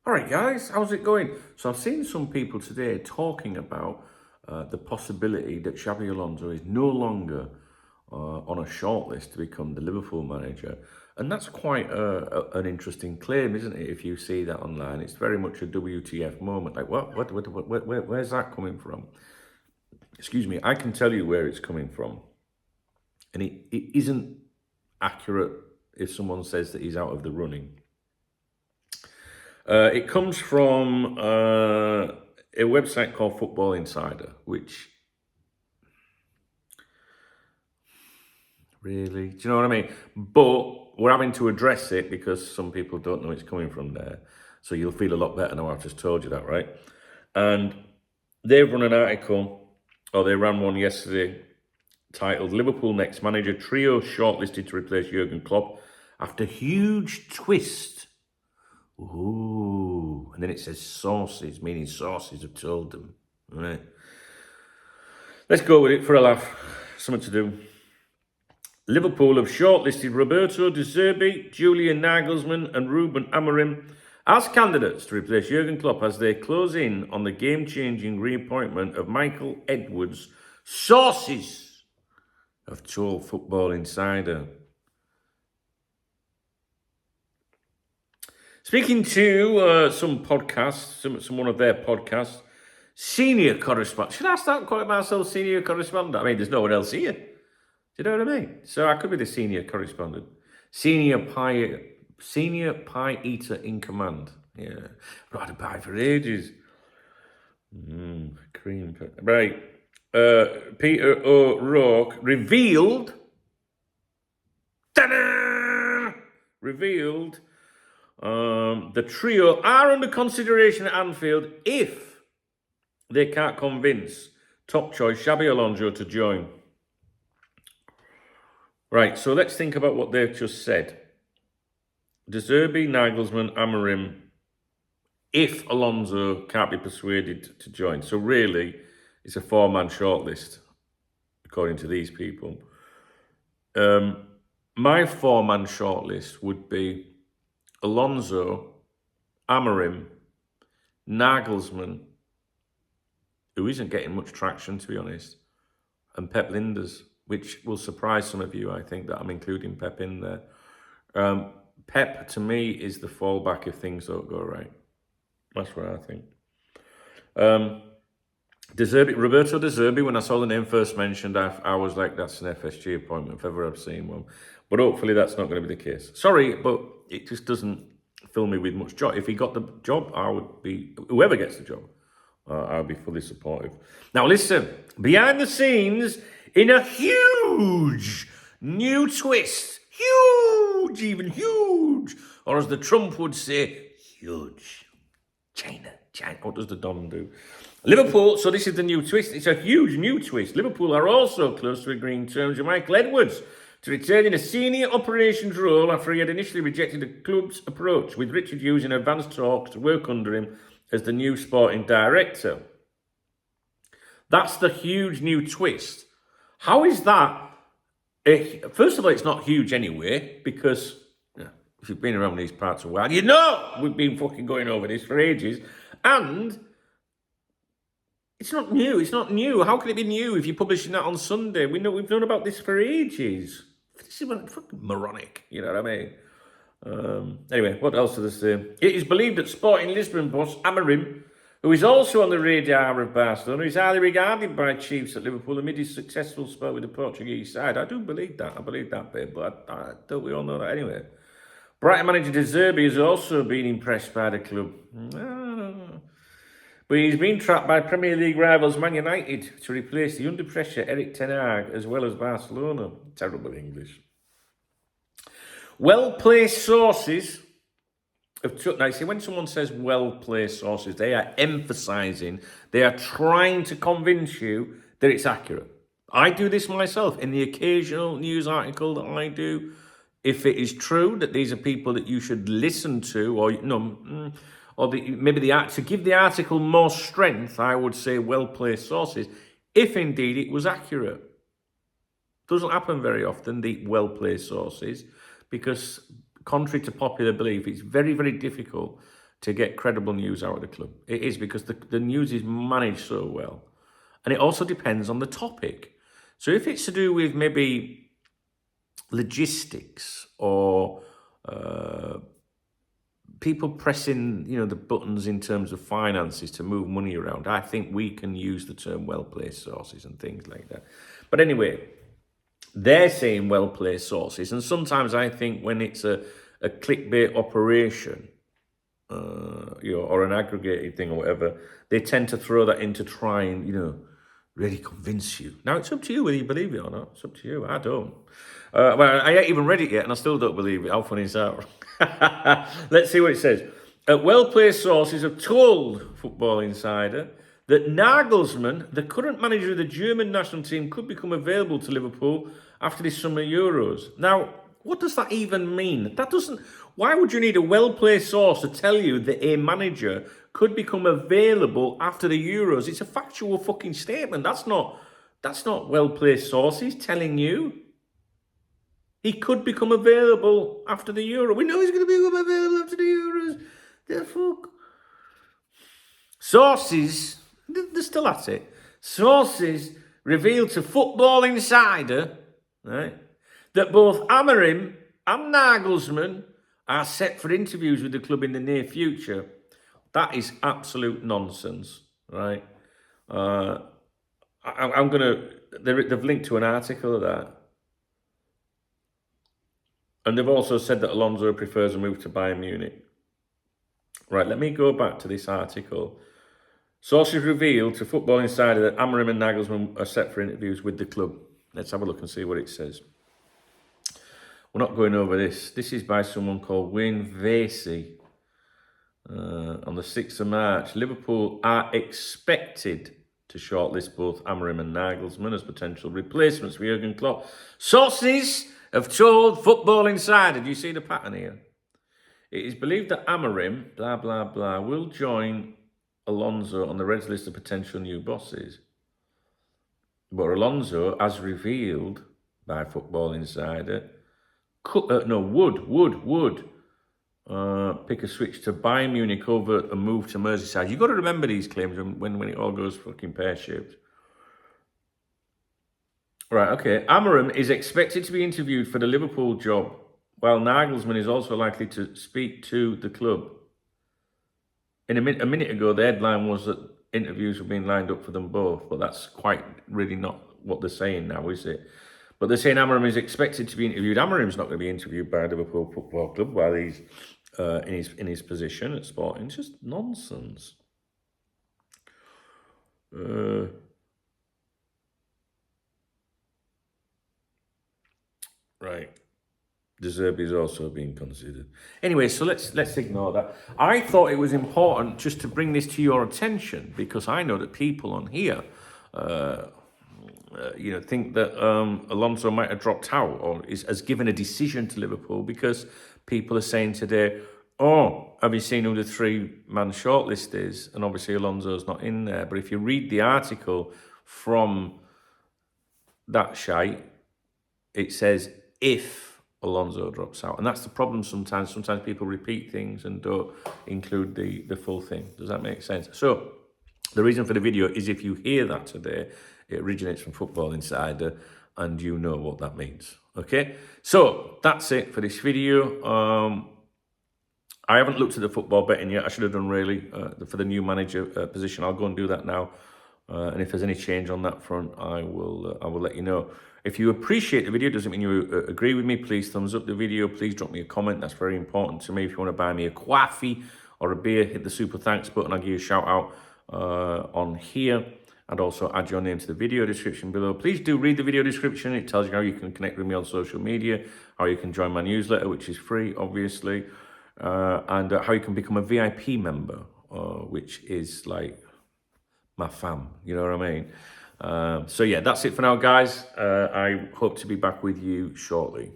All right, guys, how's it going? So I've seen some people today talking about the possibility that Xabi Alonso is no longer on a shortlist to become the Liverpool manager. And that's quite an interesting claim, isn't it? If you see that online, it's very much a WTF moment. Like, where's that coming from? Excuse me, I can tell you where it's coming from. And it isn't accurate if someone says that he's out of the running. It comes from a website called Football Insider, which really, do you know what I mean? But we're having to address it because some people don't know it's coming from there. So you'll feel a lot better now I've just told you that, right? And they've run an article, or they ran one yesterday, titled Liverpool Next Manager Trio Shortlisted to Replace Jurgen Klopp After Huge Twist. Ooh, and then it says sources, meaning sources have told them. All right. Let's go with it for a laugh. Something to do. Liverpool have shortlisted Roberto De Zerbi, Julian Nagelsmann and Ruben Amorim as candidates to replace Jurgen Klopp as they close in on the game-changing reappointment of Michael Edwards. Sources have told Football Insider. Speaking to some podcasts, some one of their podcasts, senior correspondent. Should I start calling myself senior correspondent? I mean, there's no one else here. Do you know what I mean? So I could be the senior correspondent. Senior pie eater in command. Yeah. I've had a pie for ages. Cream. Right. Peter O'Rourke revealed. Ta-da! Revealed. The trio are under consideration at Anfield if they can't convince top choice Xabi Alonso to join. Right, so let's think about what they've just said. De Zerbi, Nagelsmann, Amorim, if Alonso can't be persuaded to join. So really, it's a four-man shortlist, according to these people. My four-man shortlist would be Alonso, Amorim, Nagelsmann, who isn't getting much traction, to be honest, and Pep Lijnders, which will surprise some of you, I think, that I'm including Pep in there. Pep, to me, is the fallback if things don't go right. That's what I think. Roberto De Zerbi, when I saw the name first mentioned, I was like, that's an FSG appointment if ever I've seen one. But hopefully that's not going to be the case. Sorry, but it just doesn't fill me with much joy. If he got the job, I would be, whoever gets the job, I'll be fully supportive. Now listen, behind the scenes, in a huge new twist, huge, even huge, or as the Trump would say, huge. China. What does the Don do? Liverpool, so this is the new twist. It's a huge new twist. Liverpool are also close to agreeing terms with Michael Edwards to return in a senior operations role after he had initially rejected the club's approach, with Richard Hughes in advanced talks to work under him as the new sporting director. That's the huge new twist. How is that? First of all, it's not huge anyway, because if you've been around these parts a while, you know we've been fucking going over this for ages. And it's not new. It's not new. How can it be new if you're publishing that on Sunday? We've known about this for ages. This is fucking moronic, you know what I mean? Anyway, what else do they say? It is believed that Sporting Lisbon boss Amorim, who is also on the radar of Barcelona, is highly regarded by chiefs at Liverpool amid his successful spell with the Portuguese side. I do believe that. I believe that bit, but I don't we all know that anyway? Brighton manager De Zerbi has also been impressed by the club. But he's been trapped by Premier League rivals Man United to replace the under-pressure Eric Ten Hag as well as Barcelona. Terrible English. Well-placed sources have took. Now, see, when someone says well-placed sources, they are emphasising, they are trying to convince you that it's accurate. I do this myself in the occasional news article that I do. If it is true that these are people that you should listen to, or to give the article more strength, I would say well-placed sources, if indeed it was accurate. Doesn't happen very often, the well-placed sources, because contrary to popular belief, it's very, very difficult to get credible news out of the club. It is, because the news is managed so well. And it also depends on the topic. So if it's to do with maybe logistics or people pressing, the buttons in terms of finances to move money around, I think we can use the term well-placed sources and things like that. But anyway, they're saying well-placed sources. And sometimes I think when it's a clickbait operation, or an aggregated thing or whatever, they tend to throw that in to try and, really convince you. Now, it's up to you whether you believe it or not. It's up to you. I don't. Well, I ain't even read it yet, and I still don't believe it. How funny is that? Let's see what it says. Well-placed sources have told Football Insider that Nagelsmann, the current manager of the German national team, could become available to Liverpool after this summer Euros. Now, what does that even mean? That doesn't... Why would you need a well-placed source to tell you that a manager could become available after the Euros? It's a factual fucking statement. That's not well-placed sources telling you. He could become available after the Euro. We know he's going to become available after the Euros. The fuck? Sources, they're still at it. Sources revealed to Football Insider, right, that both Amorim and Nagelsmann are set for interviews with the club in the near future. That is absolute nonsense, right? I'm going to... They've linked to an article of that. And they've also said that Alonso prefers a move to Bayern Munich. Right, let me go back to this article. Sources revealed to Football Insider that Amorim and Nagelsmann are set for interviews with the club. Let's have a look and see what it says. We're not going over this. This is by someone called Wayne Vasey. On the 6th of March, Liverpool are expected to shortlist both Amorim and Nagelsmann as potential replacements for Jurgen Klopp. Sources have told Football Insider. Do you see the pattern here? It is believed that Amorim, blah, blah, blah, will join Alonso on the Reds list of potential new bosses. But Alonso, as revealed by Football Insider, would pick a switch to Bayern Munich over a move to Merseyside. You've got to remember these claims when it all goes fucking pear-shaped. Right, okay. Amorim is expected to be interviewed for the Liverpool job, while Nagelsmann is also likely to speak to the club. A minute ago, the headline was that interviews were being lined up for them both, but that's quite really not what they're saying now, is it? But they're saying Amorim is expected to be interviewed. Amorim's not going to be interviewed by Liverpool Football Club while he's in his position at Sporting. It's just nonsense. Right. De Zerbi is also being considered. Anyway, so let's ignore that. I thought it was important just to bring this to your attention because I know that people on here, think that Alonso might have dropped out or has given a decision to Liverpool because people are saying today, oh, have you seen who the 3-man shortlist is? And obviously Alonso's not in there. But if you read the article from that shite, it says if Alonso drops out. And that's the problem sometimes. Sometimes people repeat things and don't include the full thing. Does that make sense? So the reason for the video is if you hear that today, it originates from Football Insider and you know what that means. Okay? So that's it for this video. I haven't looked at the football betting yet. I should have done really for the new manager position. I'll go and do that now. And if there's any change on that front, I will let you know. If you appreciate the video, doesn't mean you agree with me, please thumbs up the video. Please drop me a comment. That's very important to me. If you want to buy me a coffee or a beer, hit the super thanks button. I'll give you a shout out on here. And also add your name to the video description below. Please do read the video description. It tells you how you can connect with me on social media, how you can join my newsletter, which is free, obviously, and how you can become a VIP member, which is like my fam, you know what I mean? So yeah, that's it for now, guys. I hope to be back with you shortly.